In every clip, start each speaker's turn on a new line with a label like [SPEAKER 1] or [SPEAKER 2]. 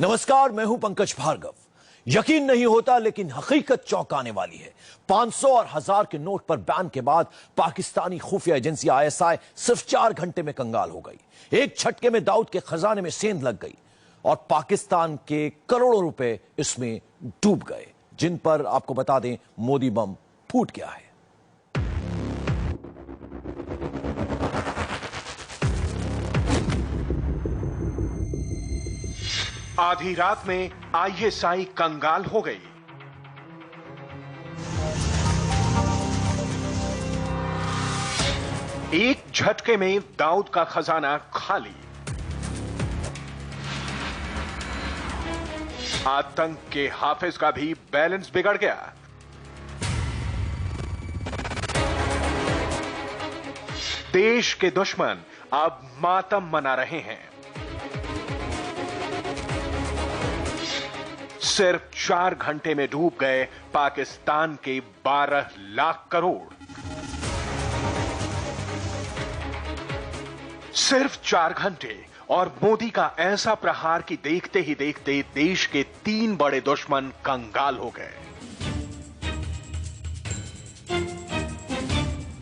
[SPEAKER 1] नमस्कार, मैं हूं पंकज भार्गव। यकीन नहीं होता लेकिन हकीकत चौंकाने वाली है। 500 और 1000 के नोट पर बैन के बाद पाकिस्तानी खुफिया एजेंसी आईएसआई सिर्फ 4 घंटे में कंगाल हो गई। एक झटके में दाऊद के खजाने में सेंध लग गई और पाकिस्तान के करोड़ों रुपए इसमें डूब गए, जिन पर आपको बता दें मोदी बम फूट गया है।
[SPEAKER 2] आधी रात में आईएसआई कंगाल हो गई। एक झटके में दाऊद का खजाना खाली। आतंक के हाफिज का भी बैलेंस बिगड़ गया। देश के दुश्मन अब मातम मना रहे हैं। सिर्फ 4 घंटे में डूब गए पाकिस्तान के 12 लाख करोड़। सिर्फ 4 घंटे और मोदी का ऐसा प्रहार कि देखते ही देखते देश के 3 बड़े दुश्मन कंगाल हो गए।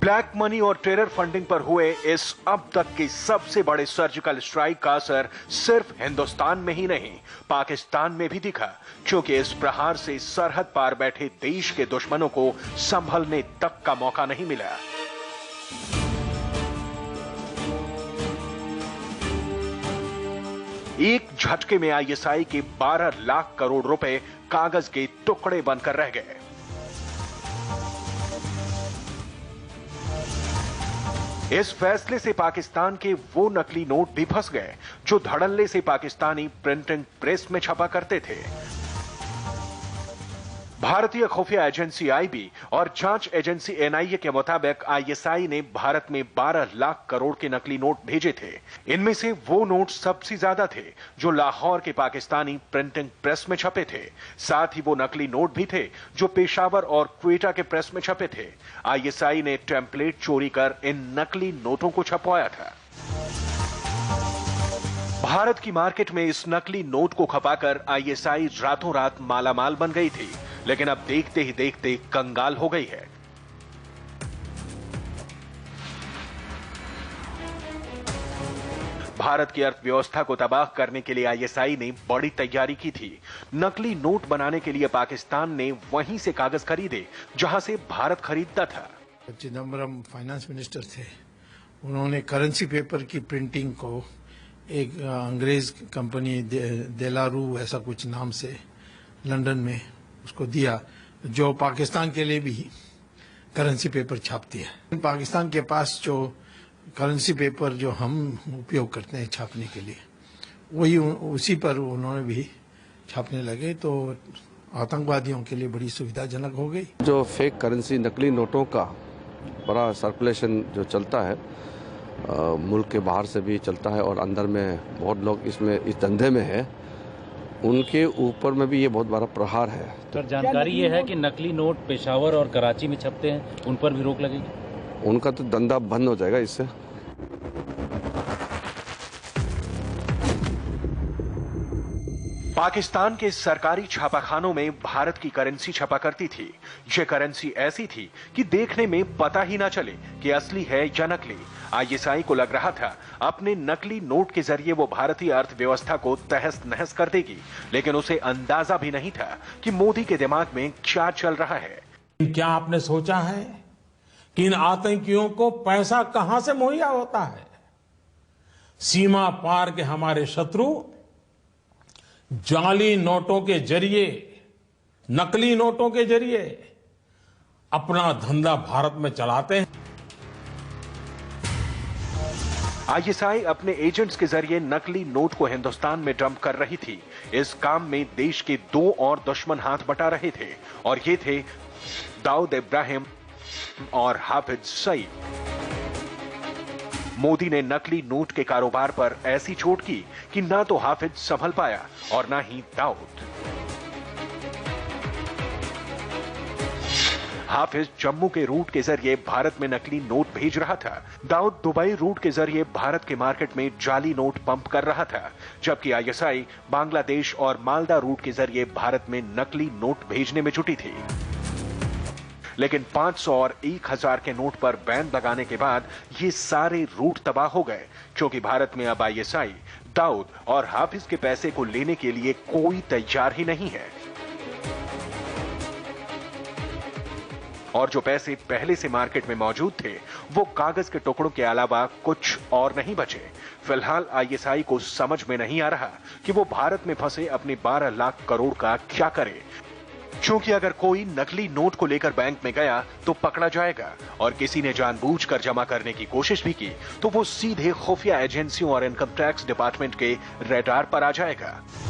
[SPEAKER 2] ब्लैक मनी और टेरर फंडिंग पर हुए इस अब तक के सबसे बड़े सर्जिकल स्ट्राइक का असर सिर्फ हिंदुस्तान में ही नहीं, पाकिस्तान में भी दिखा, क्योंकि इस प्रहार से सरहद पार बैठे देश के दुश्मनों को संभलने तक का मौका नहीं मिला। एक झटके में आईएसआई के 12 लाख करोड़ रुपए कागज के टुकड़े बनकर रह गए। इस फैसले से पाकिस्तान के वो नकली नोट भी फंस गए जो धड़ल्ले से पाकिस्तानी प्रिंटिंग प्रेस में छपा करते थे। भारतीय खुफिया एजेंसी आईबी और जांच एजेंसी एनआईए के मुताबिक आईएसआई ने भारत में 12 लाख करोड़ के नकली नोट भेजे थे। इनमें से वो नोट सबसे ज्यादा थे जो लाहौर के पाकिस्तानी प्रिंटिंग प्रेस में छपे थे। साथ ही वो नकली नोट भी थे जो पेशावर और क्वेटा के प्रेस में छपे थे। आईएसआई ने टेम्पलेट चोरी कर इन नकली नोटों को छपवाया था। भारत की मार्केट में इस नकली नोट को खपाकर आईएसआई रातों रात मालामाल बन गई थी, लेकिन अब देखते ही देखते कंगाल हो गई है। भारत की अर्थव्यवस्था को तबाह करने के लिए आईएसआई ने बड़ी तैयारी की थी। नकली नोट बनाने के लिए पाकिस्तान ने वहीं से कागज खरीदे जहां से भारत खरीदता था।
[SPEAKER 3] चिदम्बरम फाइनेंस मिनिस्टर थे, उन्होंने करेंसी पेपर की प्रिंटिंग को एक अंग्रेज कंपनी देलारू ऐसा कुछ नाम से लंदन में उसको दिया, जो पाकिस्तान के लिए भी करेंसी पेपर छापती है। पाकिस्तान के पास जो करेंसी पेपर जो हम उपयोग करते हैं छापने के लिए, वही उसी पर उन्होंने भी छापने लगे, तो आतंकवादियों के लिए बड़ी सुविधाजनक हो गई।
[SPEAKER 4] जो फेक करेंसी नकली नोटों का बड़ा सर्कुलेशन जो चलता है, मुल्क के बाहर से भी चलता है और अंदर में बहुत लोग इसमें इस धंधे में है, उनके ऊपर में भी ये बहुत बड़ा प्रहार है।
[SPEAKER 5] सर, जानकारी ये है कि नकली नोट पेशावर और कराची में छपते हैं, उन पर भी रोक लगेगी?
[SPEAKER 4] उनका तो धंधा बंद हो जाएगा इससे।
[SPEAKER 2] पाकिस्तान के सरकारी छापाखानों में भारत की करेंसी छपा करती थी। ये करेंसी ऐसी थी कि देखने में पता ही ना चले कि असली है या नकली। आईएसआई को लग रहा था अपने नकली नोट के जरिए वो भारतीय अर्थव्यवस्था को तहस नहस कर देगी, लेकिन उसे अंदाजा भी नहीं था कि मोदी के दिमाग में क्या चल रहा है।
[SPEAKER 6] क्या आपने सोचा है कि इन आतंकियों को पैसा कहां से मुहैया होता है? सीमा पार के हमारे शत्रु जाली नोटों के जरिए, नकली नोटों के जरिए अपना धंधा भारत में चलाते हैं।
[SPEAKER 2] आईएसआई अपने एजेंट्स के जरिए नकली नोट को हिंदुस्तान में डंप कर रही थी। इस काम में देश के 2 और दुश्मन हाथ बटा रहे थे और ये थे दाऊद इब्राहिम और हाफिज सईद। मोदी ने नकली नोट के कारोबार पर ऐसी चोट की कि ना तो हाफिज संभल पाया और ना ही दाऊद। हाफिज जम्मू के रूट के जरिए भारत में नकली नोट भेज रहा था। दाऊद दुबई रूट के जरिए भारत के मार्केट में जाली नोट पंप कर रहा था, जबकि आईएसआई बांग्लादेश और मालदा रूट के जरिए भारत में नकली नोट भेजने में जुटी थी। लेकिन 500 और 1000 के नोट पर बैन लगाने के बाद ये सारे रूट तबाह हो गए, क्योंकि भारत में अब आईएसआई, दाऊद और हाफिज के पैसे को लेने के लिए कोई तैयार ही नहीं है। और जो पैसे पहले से मार्केट में मौजूद थे, वो कागज के टुकड़ों के अलावा कुछ और नहीं बचे। फिलहाल आईएसआई को समझ में नहीं आ रहा कि वो भारत में फंसे अपने 12 लाख करोड़ का क्या करे, क्योंकि अगर कोई नकली नोट को लेकर बैंक में गया तो पकड़ा जाएगा, और किसी ने जानबूझकर जमा करने की कोशिश भी की तो वो सीधे खुफिया एजेंसियों और इनकम टैक्स डिपार्टमेंट के रडार पर आ जाएगा।